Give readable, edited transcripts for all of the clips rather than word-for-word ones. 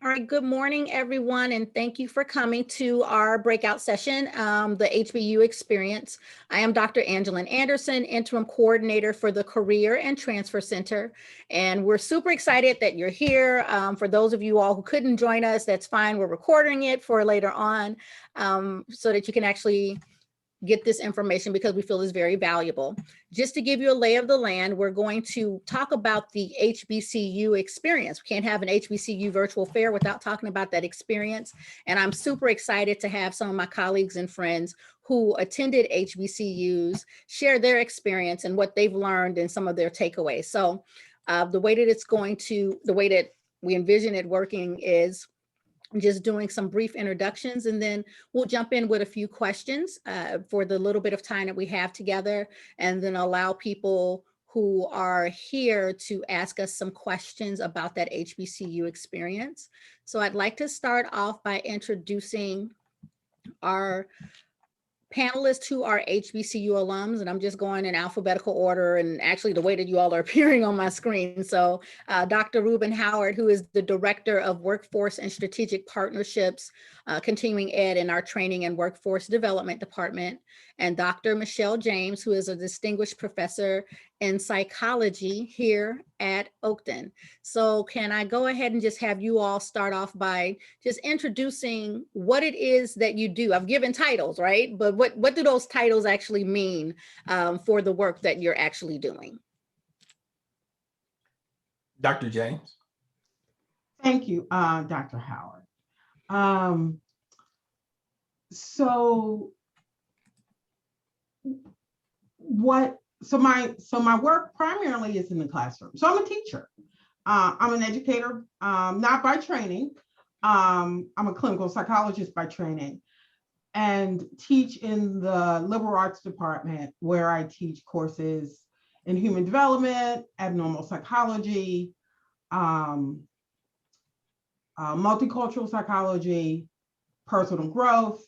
All right, good morning, everyone, and thank you for coming to our breakout session, the HBU Experience. I am Dr. Angeline Anderson, Interim Coordinator for the Career and Transfer Center, and we're super excited that you're here. For those of you all who couldn't join us, that's fine. We're recording it for later on so that you can actually get this information because we feel is very valuable. Just to give you a lay of the land, we're going to talk about the HBCU experience. We can't have an HBCU virtual fair without talking about that experience. And I'm super excited to have some of my colleagues and friends who attended HBCUs share their experience and what they've learned and some of their takeaways. So the way that we envision it working is just doing some brief introductions, and then we'll jump in with a few questions for the little bit of time that we have together, and then allow people who are here to ask us some questions about that HBCU experience. So I'd like to start off by introducing our panelists who are HBCU alums, and I'm just going in alphabetical order and actually the way that you all are appearing on my screen. So Dr. Reuben Howard, who is the Director of Workforce and Strategic Partnerships, Continuing Ed in our Training and Workforce Development Department, and Dr. Michelle James, who is a Distinguished Professor in Psychology here at Oakton. So can I go ahead and just have you all start off by just introducing what it is that you do? I've given titles, right? But what do those titles actually mean for the work that you're actually doing? Dr. James. Thank you, Dr. Howard. So my work primarily is in the classroom. So I'm a teacher. I'm an educator, not by training. I'm a clinical psychologist by training, and teach in the liberal arts department, where I teach courses in human development, abnormal psychology, multicultural psychology, personal growth,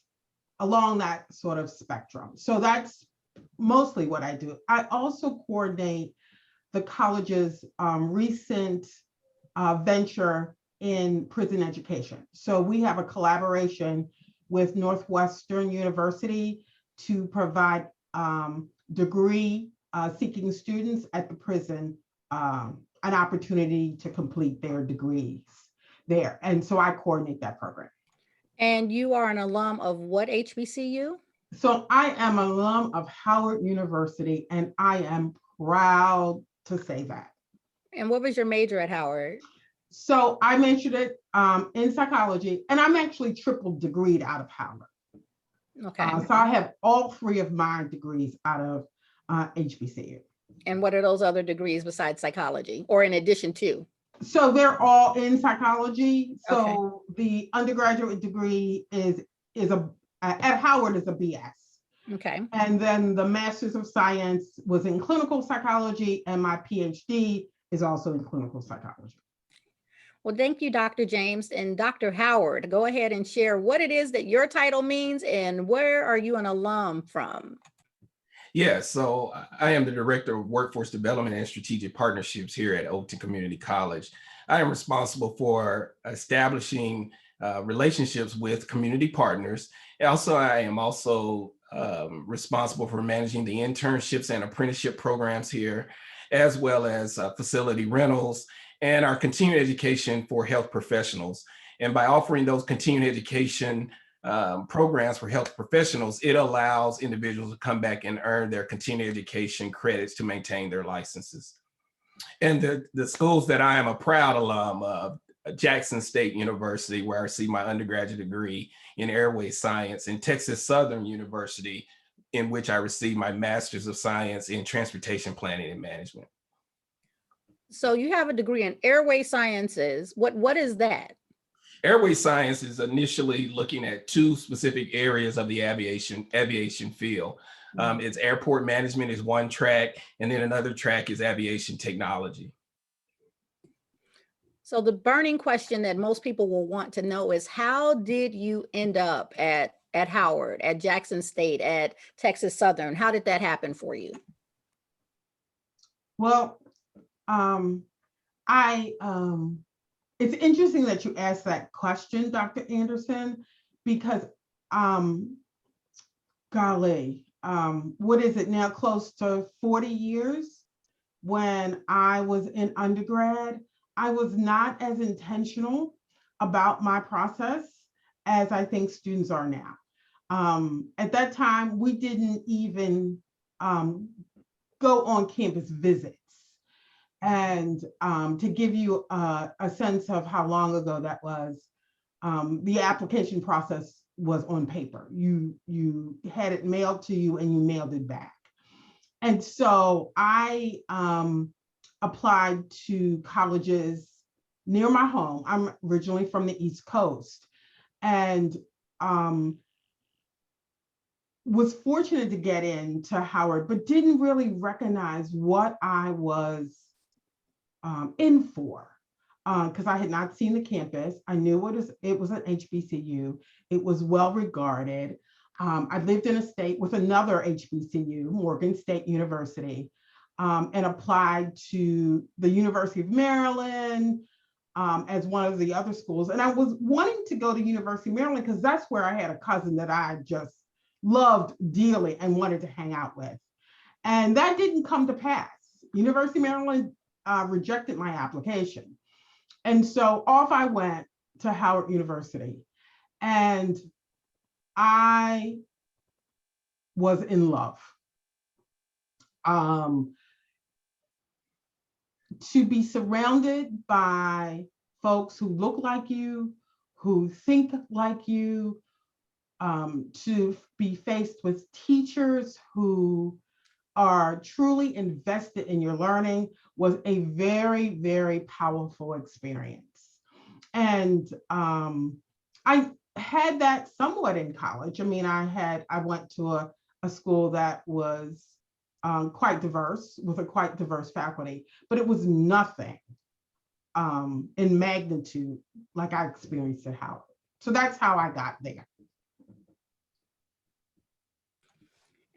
along that sort of spectrum. So that's mostly what I do. I also coordinate the college's recent venture in prison education. So we have a collaboration with Northwestern University to provide degree seeking students at the prison an opportunity to complete their degrees there. And so I coordinate that program. And you are an alum of what HBCU? So I am an alum of Howard University, and I am proud to say that. And what was your major at Howard? So I mentioned it in psychology, and I'm actually triple degreed out of Howard. Okay. So I have all three of my degrees out of HBCU. And what are those other degrees besides psychology, or in addition to? So they're all in psychology. So Okay. The undergraduate degree is at Howard is a BS. Okay. And then the Master's of Science was in clinical psychology, and my PhD is also in clinical psychology. Well, thank you, Dr. James. And Dr. Howard, go ahead and share what it is that your title means and where are you an alum from? Yeah, so I am the Director of Workforce Development and Strategic Partnerships here at Oakton Community College. I am responsible for establishing relationships with community partners. Also, I am also responsible for managing the internships and apprenticeship programs here, as well as facility rentals and our continuing education for health professionals. And by offering those continuing education programs for health professionals, it allows individuals to come back and earn their continuing education credits to maintain their licenses. And the schools that I am a proud alum of: Jackson State University, where I received my undergraduate degree in airway science, and Texas Southern University, in which I received my Master's of Science in Transportation Planning and Management. So you have a degree in airway sciences. What is that? Airway science is initially looking at two specific areas of the aviation field. It's airport management is one track, and then another track is aviation technology. So the burning question that most people will want to know is, how did you end up at Howard, at Jackson State, at Texas Southern? How did that happen for you? Well, I it's interesting that you asked that question, Dr. Anderson, because golly, what is it now, close to 40 years? When I was in undergrad, I was not as intentional about my process as I think students are now. At that time, we didn't even go on campus visits. And to give you a sense of how long ago that was, the application process was on paper. You had it mailed to you and you mailed it back. And so I applied to colleges near my home. I'm originally from the East Coast, and was fortunate to get into Howard, but didn't really recognize what I was in for, because I had not seen the campus. I knew it was an HBCU. It was well regarded. I lived in a state with another HBCU, Morgan State University, and applied to the University of Maryland as one of the other schools. And I was wanting to go to University of Maryland because that's where I had a cousin that I just loved dearly and wanted to hang out with. And that didn't come to pass. University of Maryland rejected my application. And so off I went to Howard University. And I was in love. To be surrounded by folks who look like you, who think like you, to be faced with teachers who are truly invested in your learning was a very, very powerful experience. And I had that somewhat in college. I mean, I went to a school that was quite diverse, with a quite diverse faculty, but it was nothing in magnitude like I experienced at Howard. So that's how I got there.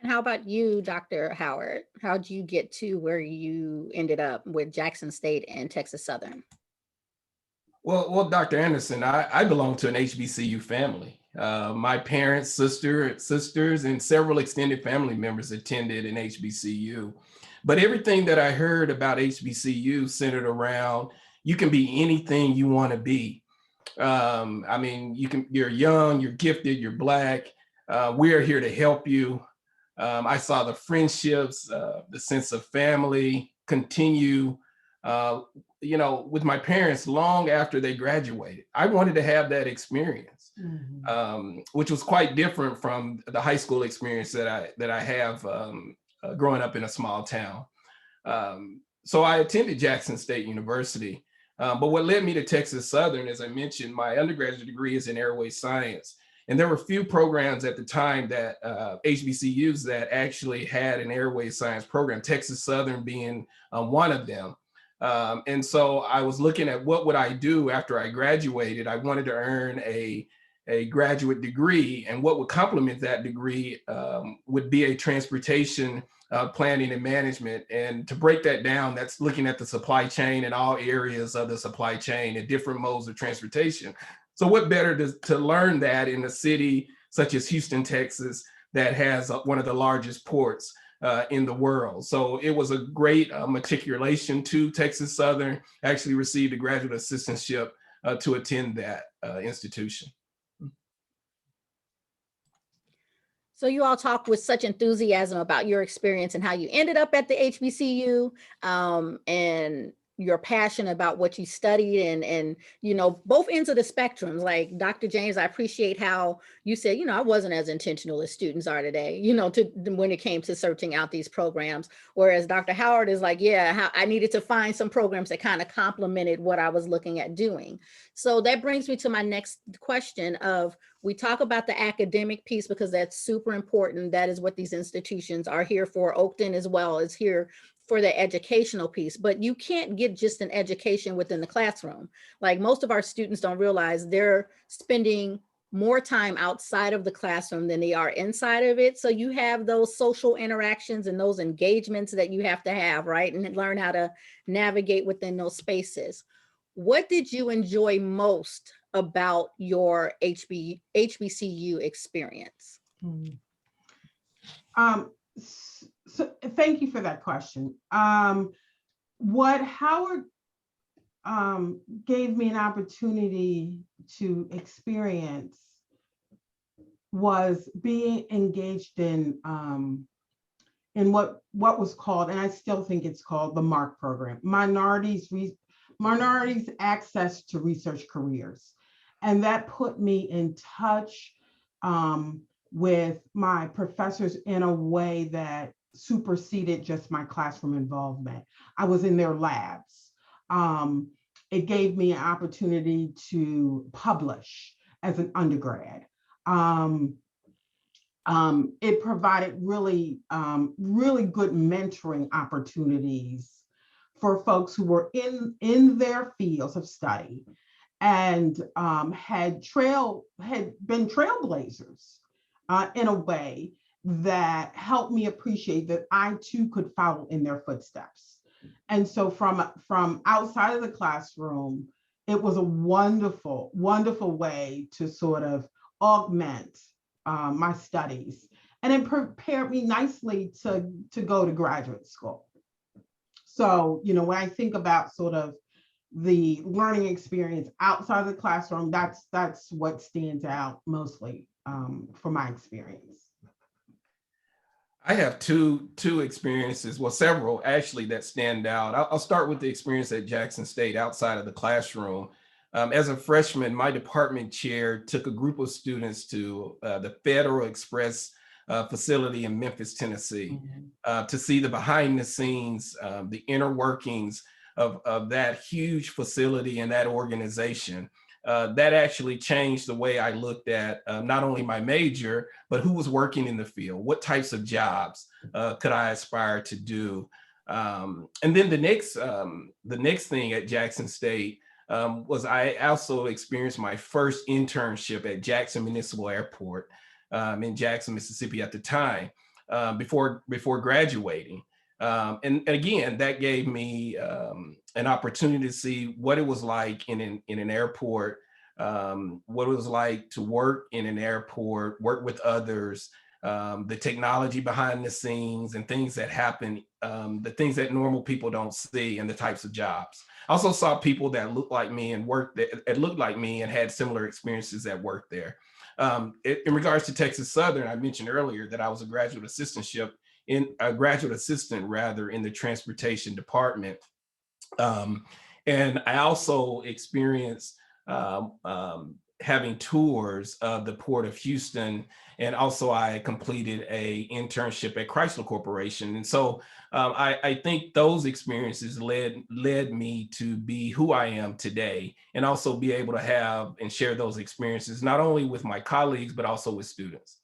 And how about you, Dr. Howard? How'd you get to where you ended up with Jackson State and Texas Southern? Well, Dr. Anderson, I belong to an HBCU family. My parents, sisters, and several extended family members attended an HBCU. But everything that I heard about HBCU centered around, you can be anything you want to be. I mean, you're young, you're gifted, you're Black. We're here to help you. I saw the friendships, the sense of family continue, with my parents long after they graduated. I wanted to have that experience, which was quite different from the high school experience that I have growing up in a small town. So I attended Jackson State University, but what led me to Texas Southern, as I mentioned, my undergraduate degree is in airway science. And there were few programs at the time that HBCUs that actually had an airway science program, Texas Southern being one of them. And so I was looking at what would I do after I graduated. I wanted to earn a graduate degree, and what would complement that degree would be a transportation planning and management. And to break that down, that's looking at the supply chain and all areas of the supply chain and different modes of transportation. So what better to learn that in a city such as Houston, Texas, that has one of the largest ports in the world. So it was a great matriculation to Texas Southern. I actually received a graduate assistantship to attend that institution. So you all talk with such enthusiasm about your experience and how you ended up at the HBCU, and your passion about what you studied, and both ends of the spectrum. Like Dr. James, I appreciate how you said, I wasn't as intentional as students are today, when it came to searching out these programs. Whereas Dr. Howard is like, I needed to find some programs that kind of complemented what I was looking at doing. So that brings me to my next question of, we talk about the academic piece because that's super important. That is what these institutions are here for. Oakton as well is here for the educational piece, but you can't get just an education within the classroom. Like most of our students don't realize they're spending more time outside of the classroom than they are inside of it. So you have those social interactions and those engagements that you have to have, right? And learn how to navigate within those spaces. what did you enjoy most about your HBCU experience? So thank you for that question. What Howard gave me an opportunity to experience was being engaged in what was called, and I still think it's called, the MARC program, Minorities Access to Research Careers. And that put me in touch with my professors in a way that superseded just my classroom involvement. I was in their labs. It gave me an opportunity to publish as an undergrad. It provided really good mentoring opportunities for folks who were in their fields of study and had been trailblazers in a way that helped me appreciate that I too could follow in their footsteps. And so from outside of the classroom, it was a wonderful, wonderful way to sort of augment my studies. And it prepared me nicely to go to graduate school. So, when I think about sort of the learning experience outside the classroom, that's what stands out mostly for my experience. I have two experiences, well, several actually, that stand out. I'll start with the experience at Jackson State outside of the classroom. As a freshman, my department chair took a group of students to the Federal Express facility in Memphis, Tennessee, to see the behind the scenes, the inner workings of that huge facility and that organization. That actually changed the way I looked at not only my major, but who was working in the field, what types of jobs could I aspire to do. And then the next thing at Jackson State was I also experienced my first internship at Jackson Municipal Airport in Jackson, Mississippi at the time, before graduating. And again, that gave me an opportunity to see what it was like in an airport, what it was like to work in an airport, work with others, the technology behind the scenes and things that happen, the things that normal people don't see, and the types of jobs. I also saw people that looked like me and looked like me and had similar experiences that worked there. In regards to Texas Southern, I mentioned earlier that I was a graduate assistant in the transportation department. And I also experienced having tours of the Port of Houston, and also I completed a internship at Chrysler Corporation. And so I think those experiences led me to be who I am today, and also be able to have and share those experiences, not only with my colleagues, but also with students.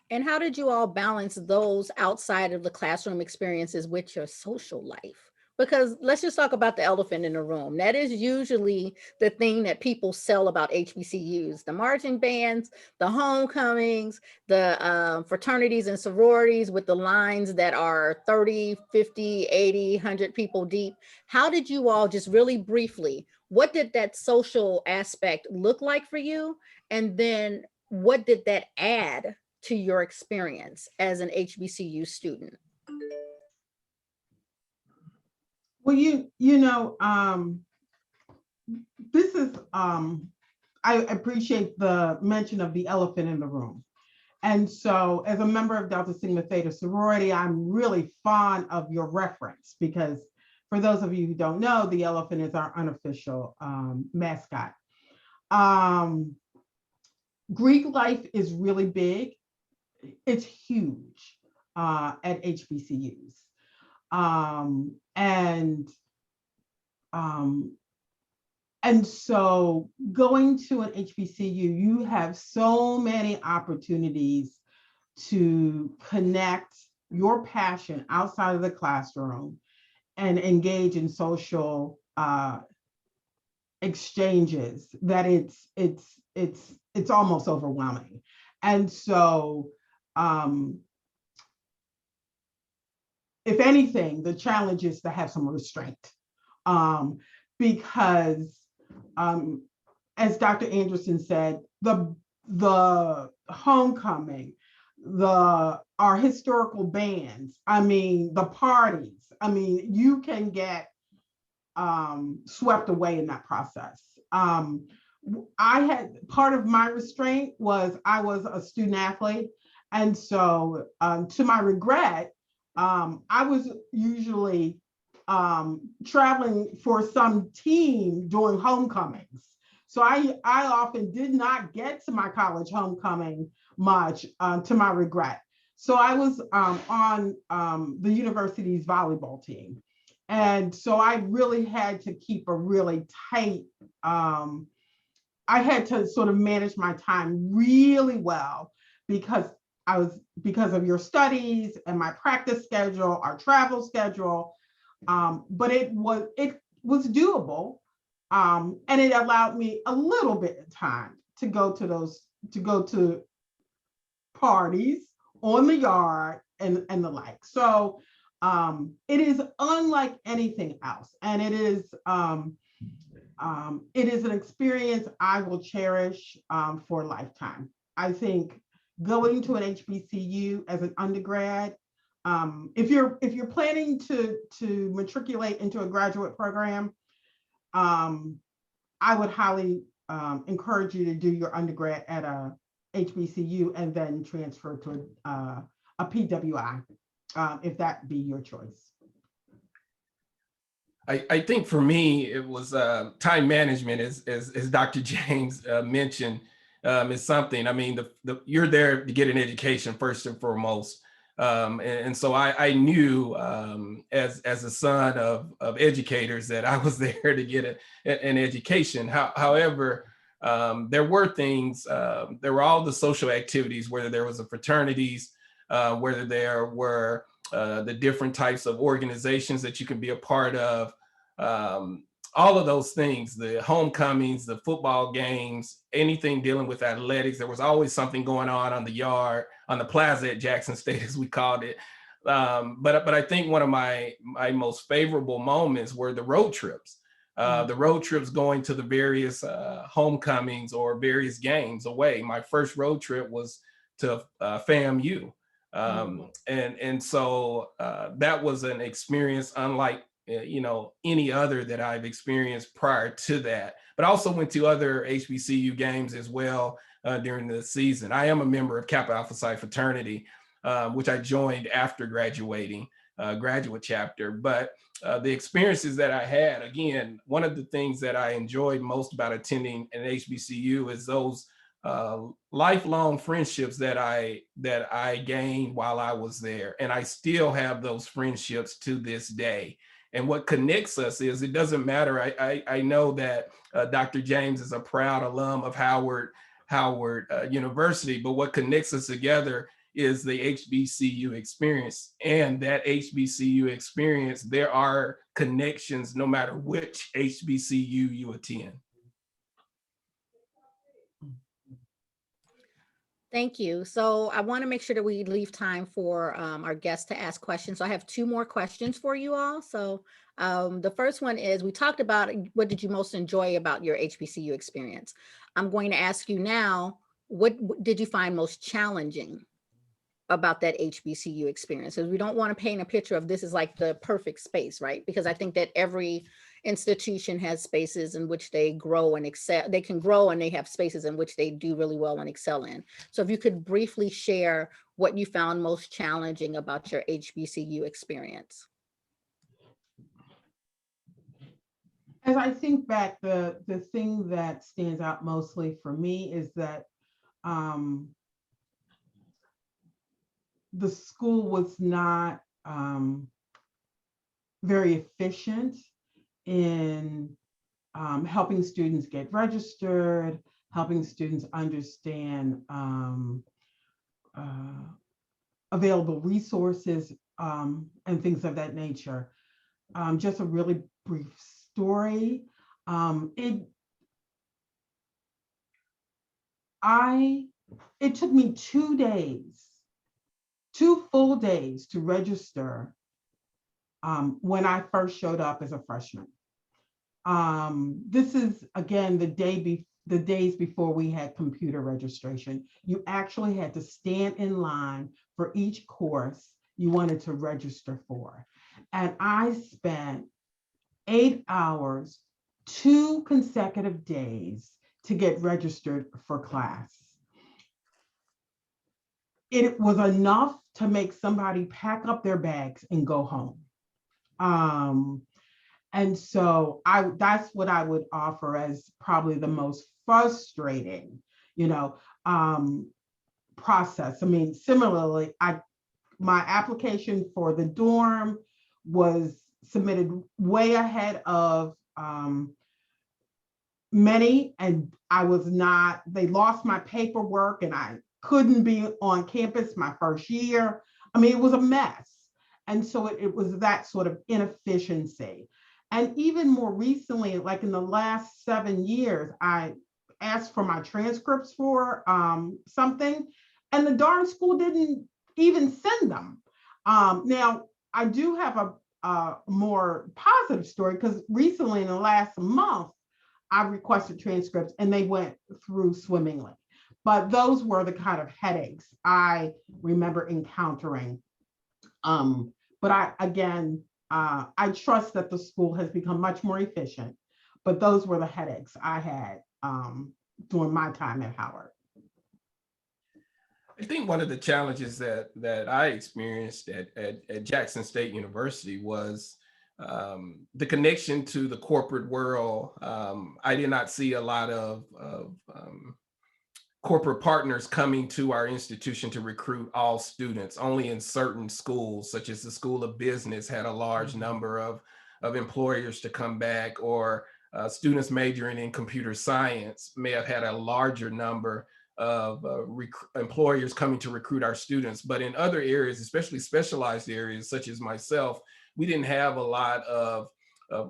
And how did you all balance those outside of the classroom experiences with your social life? Because let's just talk about the elephant in the room. That is usually the thing that people sell about HBCUs: the marching bands, the homecomings, the fraternities and sororities with the lines that are 30, 50, 80, 100 people deep. How did you all, just really briefly, what did that social aspect look like for you? And then what did that add to your experience as an HBCU student? Well, this is, I appreciate the mention of the elephant in the room. And so as a member of Delta Sigma Theta sorority, I'm really fond of your reference, because for those of you who don't know, the elephant is our unofficial mascot. Greek life is really big. It's huge at HBCUs. And so going to an HBCU, you have so many opportunities to connect your passion outside of the classroom and engage in social exchanges that it's almost overwhelming. And so if anything, the challenge is to have some restraint because as Dr. Anderson said, the homecoming, our historical bands, I mean, the parties, I mean, you can get swept away in that process. I had, part of my restraint was I was a student athlete. And so to my regret, I was usually traveling for some team during homecomings. So I often did not get to my college homecoming much, to my regret. So I was on the university's volleyball team. And so I really had to keep a really tight, I had to sort of manage my time really well because because of your studies and my practice schedule, our travel schedule. But it was doable. And it allowed me a little bit of time to go to parties on the yard and the like. So it is unlike anything else. And it is an experience I will cherish for a lifetime. I think going to an HBCU as an undergrad, if you're planning to matriculate into a graduate program, I would highly encourage you to do your undergrad at a HBCU and then transfer to a PWI, if that be your choice. I think for me, it was time management, as Dr. James mentioned, is something. I mean, you're there to get an education first and foremost. And so I knew as a son of educators that I was there to get an education. However, there were things, there were all the social activities, whether there was a fraternities, whether there were the different types of organizations that you can be a part of, all of those things, the homecomings, the football games, anything dealing with athletics. There was always something going on the yard, on the plaza at Jackson State, as we called it. But I think one of my most favorable moments were the road trips. The road trips going to the various homecomings or various games away. My first road trip was to FAMU. And so that was an experience unlike any other that I've experienced prior to that. But I also went to other HBCU games as well during the season. I am a member of Kappa Alpha Psi fraternity, which I joined after graduating, graduate chapter. But the experiences that I had, again, one of the things that I enjoyed most about attending an HBCU is those lifelong friendships that I gained while I was there. And I still have those friendships to this day. And what connects us is, it doesn't matter. I know that Dr. James is a proud alum of Howard University, but what connects us together is the HBCU experience. And that HBCU experience, there are connections no matter which HBCU you attend. Thank you. So I want to make sure that we leave time for our guests to ask questions. So I have two more questions for you all. So the first one is, we talked about what did you most enjoy about your HBCU experience? I'm going to ask you now, what did you find most challenging about that HBCU experience? Because we don't want to paint a picture of this is like the perfect space, right? Because I think that every institution has spaces in which they grow and excel. They can grow, and they have spaces in which they do really well and excel in. So if you could briefly share what you found most challenging about your HBCU experience. As I think back, the thing that stands out mostly for me is that the school was not very efficient in helping students get registered, helping students understand available resources and things of that nature. Just a really brief story. It took me 2 days, 2 full days to register when I first showed up as a freshman. This is, again, the days before we had computer registration. You actually had to stand in line for each course you wanted to register for. And I spent 8 hours, 2 consecutive days to get registered for class. It was enough to make somebody pack up their bags and go home. And so that's what I would offer as probably the most frustrating, process. I mean, similarly, my application for the dorm was submitted way ahead of many, and they lost my paperwork and I couldn't be on campus my first year. I mean, it was a mess. And so it was that sort of inefficiency. And even more recently, like in the last 7 years, I asked for my transcripts for something, and the darn school didn't even send them. Now, I do have a more positive story, because recently in the last month, I requested transcripts and they went through swimmingly. But those were the kind of headaches I remember encountering. But I trust that the school has become much more efficient, but those were the headaches I had during my time at Howard. I think one of the challenges that I experienced at Jackson State University was the connection to the corporate world. I did not see a lot of corporate partners coming to our institution to recruit all students. Only in certain schools, such as the School of Business, had a large number of employers to come back, or students majoring in computer science may have had a larger number of employers coming to recruit our students. But in other areas, especially specialized areas such as myself, we didn't have a lot of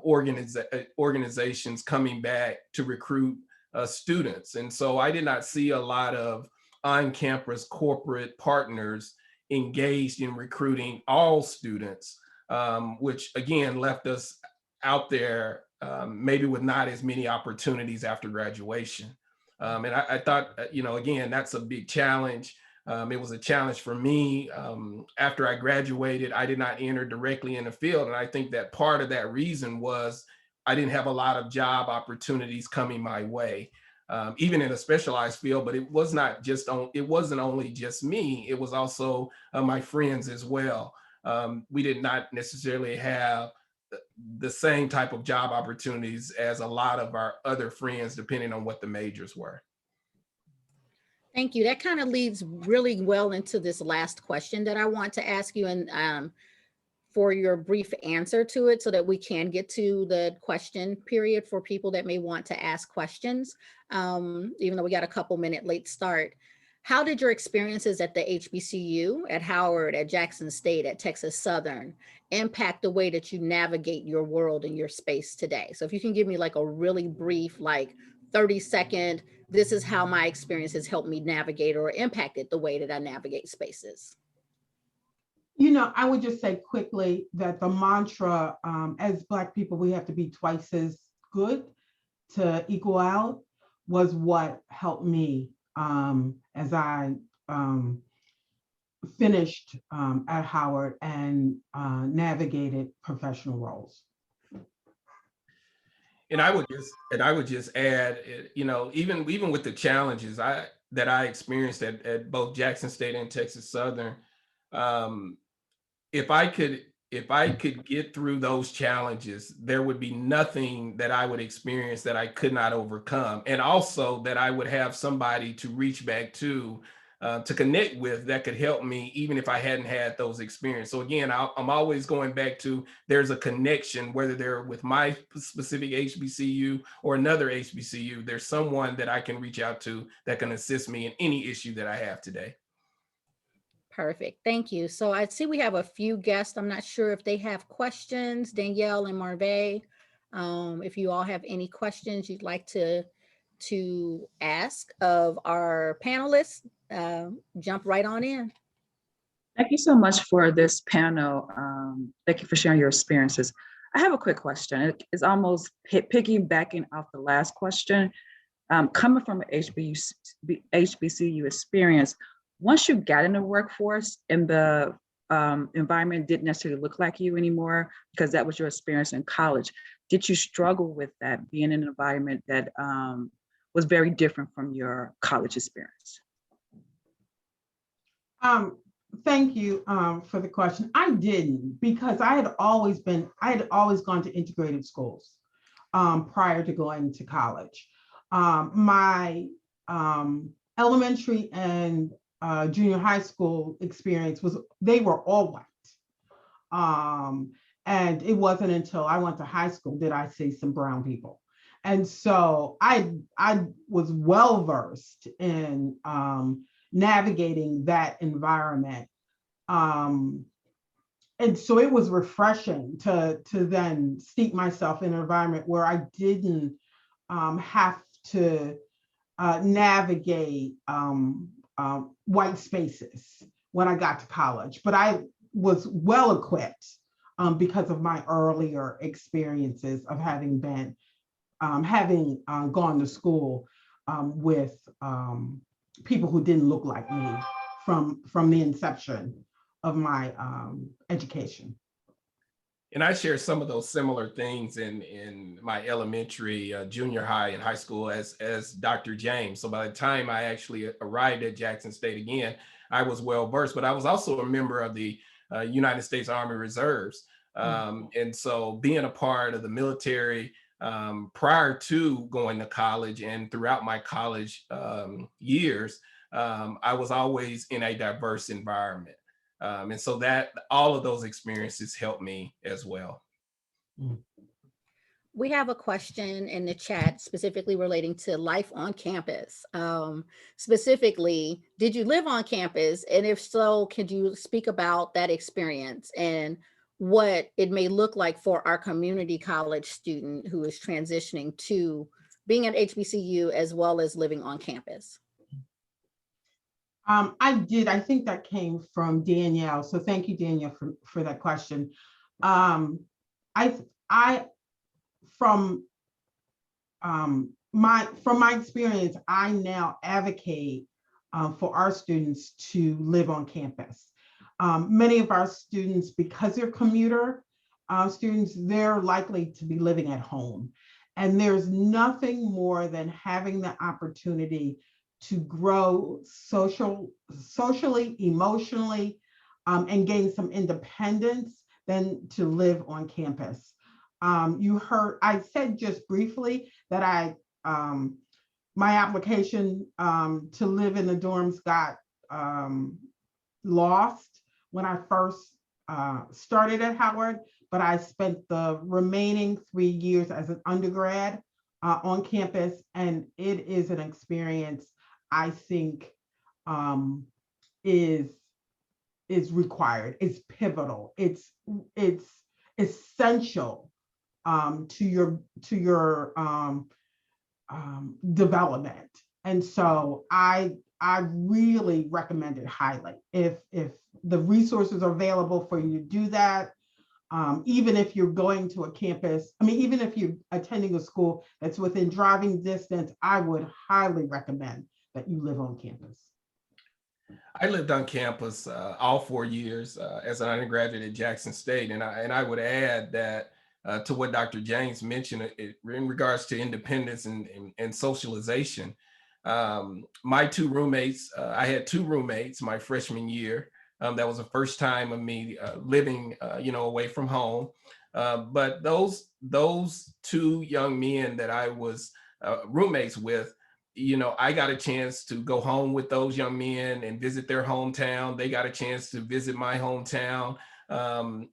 organizations coming back to recruit students. And so I did not see a lot of on-campus corporate partners engaged in recruiting all students, which again left us out there maybe with not as many opportunities after graduation. And I thought, again, that's a big challenge. It was a challenge for me. After I graduated, I did not enter directly in the field. And I think that part of that reason was I didn't have a lot of job opportunities coming my way, even in a specialized field. But it wasn't only just me, it was also my friends as well. We did not necessarily have the same type of job opportunities as a lot of our other friends, depending on what the majors were. Thank you. That kind of leads really well into this last question that I want to ask you, and for your brief answer to it, so that we can get to the question period for people that may want to ask questions, even though we got a couple minute late start. How did your experiences at the HBCU, at Howard, at Jackson State, at Texas Southern impact the way that you navigate your world and your space today? So if you can give me like a really brief, like 30-second, this is how my experience has helped me navigate or impacted the way that I navigate spaces. I would just say quickly that the mantra, as Black people, we have to be twice as good to equal out, was what helped me as I finished at Howard and navigated professional roles. And I would just add, even with the challenges that I experienced at both Jackson State and Texas Southern, if I could get through those challenges, there would be nothing that I would experience that I could not overcome. And also that I would have somebody to reach back to connect with that could help me, even if I hadn't had those experiences. So again, I'm always going back to, there's a connection, whether they're with my specific HBCU or another HBCU, there's someone that I can reach out to that can assist me in any issue that I have today. Perfect. Thank you. So I see we have a few guests. I'm not sure if they have questions, Danielle and Marve. If you all have any questions you'd like to ask of our panelists, jump right on in. Thank you so much for this panel. Thank you for sharing your experiences. I have a quick question. It's almost piggybacking off the last question. Coming from an HBCU experience, once you got in the workforce and the environment didn't necessarily look like you anymore, because that was your experience in college, did you struggle with that, being in an environment that was very different from your college experience? Thank you for the question. I didn't, because I had always gone to integrated schools prior to going to college. My elementary and junior high school experience they were all white. And it wasn't until I went to high school did I see some brown people. And so I was well versed in navigating that environment. And so it was refreshing to then steep myself in an environment where I didn't have to navigate white spaces when I got to college. But I was well equipped because of my earlier experiences of having gone to school with people who didn't look like me from the inception of my education. And I share some of those similar things in my elementary, junior high, and high school as Dr. James. So by the time I actually arrived at Jackson State again, I was well versed, but I was also a member of the United States Army Reserves. And so being a part of the military prior to going to college and throughout my college years, I was always in a diverse environment. And so that all of those experiences helped me as well. We have a question in the chat specifically relating to life on campus. Specifically, did you live on campus? And if so, could you speak about that experience and what it may look like for our community college student who is transitioning to being at HBCU as well as living on campus? I did. I think that came from Danielle. So thank you, Danielle, for that question. From my experience, I now advocate for our students to live on campus. Many of our students, because they're commuter students, they're likely to be living at home. And there's nothing more than having the opportunity to grow socially, emotionally, and gain some independence than to live on campus. You heard, I said just briefly that my application to live in the dorms got lost when I first started at Howard, but I spent the remaining 3 years as an undergrad on campus, and it is an experience I think is required. It's pivotal. It's essential to your development. And so I really recommend it highly. If the resources are available for you to do that, even if you're going to a campus, even if you're attending a school that's within driving distance, I would highly recommend that you live on campus. I lived on campus all 4 years as an undergraduate at Jackson State. And I would add that to what Dr. James mentioned in regards to independence and socialization. My two roommates, I had two roommates my freshman year. That was the first time of me living, away from home. But those two young men that I was roommates with, I got a chance to go home with those young men and visit their hometown. They got a chance to visit my hometown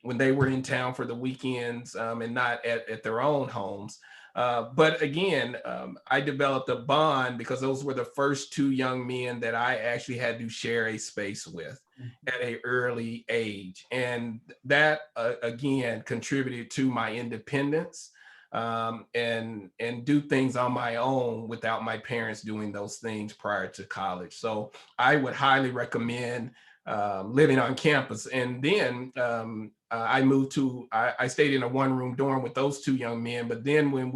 when they were in town for the weekends and not at their own homes. But again, I developed a bond because those were the first two young men that I actually had to share a space with at an early age. And that, again, contributed to my independence and do things on my own without my parents doing those things prior to college. So I would highly recommend living on campus. And then I stayed in a one-room dorm with those two young men. But then when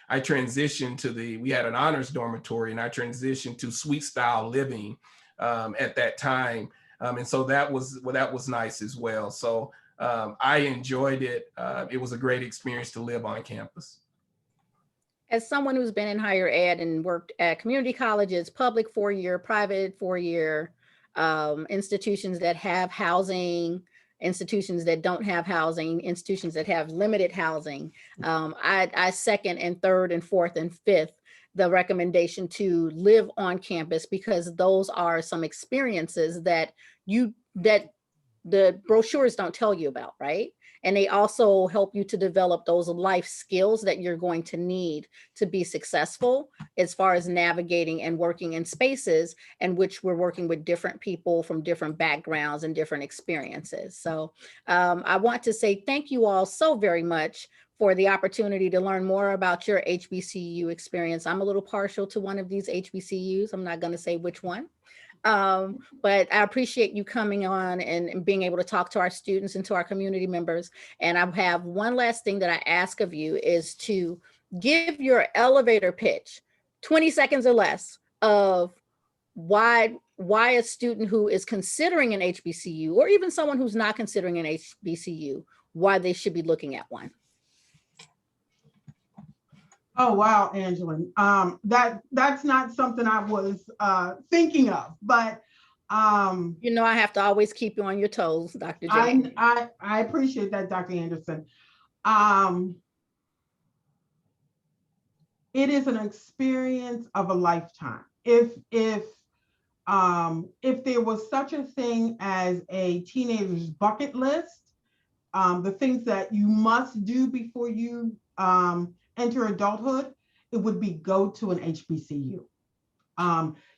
I transitioned to we had an honors dormitory, and I transitioned to suite style living at that time. And so that was nice as well. So I enjoyed it. It was a great experience to live on campus. As someone who's been in higher ed and worked at community colleges, public 4-year, private 4-year, institutions that have housing, institutions that don't have housing, institutions that have limited housing, I second and third and fourth and fifth the recommendation to live on campus, because those are some experiences that the brochures don't tell you about, right? And they also help you to develop those life skills that you're going to need to be successful as far as navigating and working in spaces in which we're working with different people from different backgrounds and different experiences. So I want to say thank you all so very much for the opportunity to learn more about your HBCU experience. I'm a little partial to one of these HBCUs. I'm not going to say which one. But I appreciate you coming on and being able to talk to our students and to our community members. And I have one last thing that I ask of you is to give your elevator pitch, 20 seconds or less, of why a student who is considering an HBCU, or even someone who's not considering an HBCU, why they should be looking at one. Oh, wow, Angela. That's not something I was thinking of, but you know, I have to always keep you on your toes, Dr. J. I appreciate that, Dr. Anderson. It is an experience of a lifetime. If there was such a thing as a teenager's bucket list, the things that you must do before you enter adulthood, it would be go to an HBCU.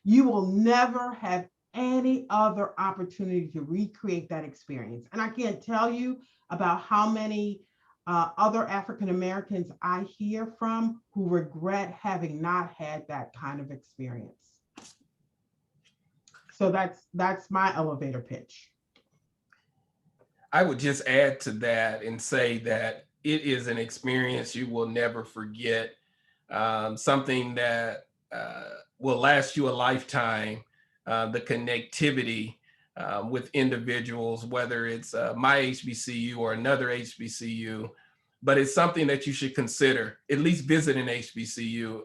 You will never have any other opportunity to recreate that experience. And I can't tell you about how many other African Americans I hear from who regret having not had that kind of experience. So that's my elevator pitch. I would just add to that and say that it is an experience you will never forget, something that will last you a lifetime, the connectivity with individuals, whether it's my HBCU or another HBCU, but it's something that you should consider, at least visit an HBCU.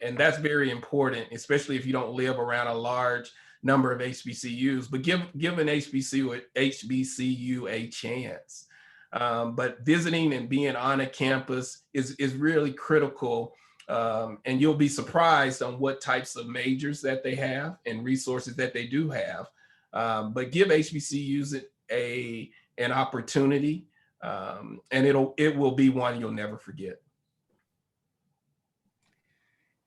And that's very important, especially if you don't live around a large number of HBCUs, but give an HBCU a chance. But visiting and being on a campus is really critical. And you'll be surprised on what types of majors that they have and resources that they do have. But give HBCUs an opportunity, and it will be one you'll never forget.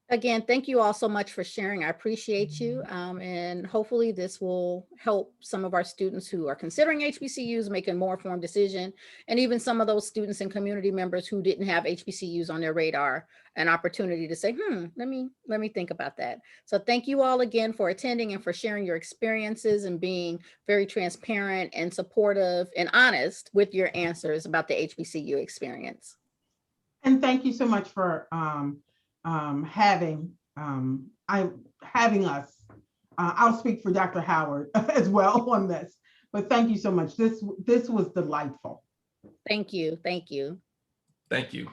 Again, thank you all so much for sharing. I appreciate you. And hopefully this will help some of our students who are considering HBCUs make a more informed decision. And even some of those students and community members who didn't have HBCUs on their radar, an opportunity to say, let me think about that. So thank you all again for attending and for sharing your experiences and being very transparent and supportive and honest with your answers about the HBCU experience. And thank you so much for having us. I'll speak for Dr. Howard as well on this, but thank you so much. This was delightful. Thank you. Thank you. Thank you.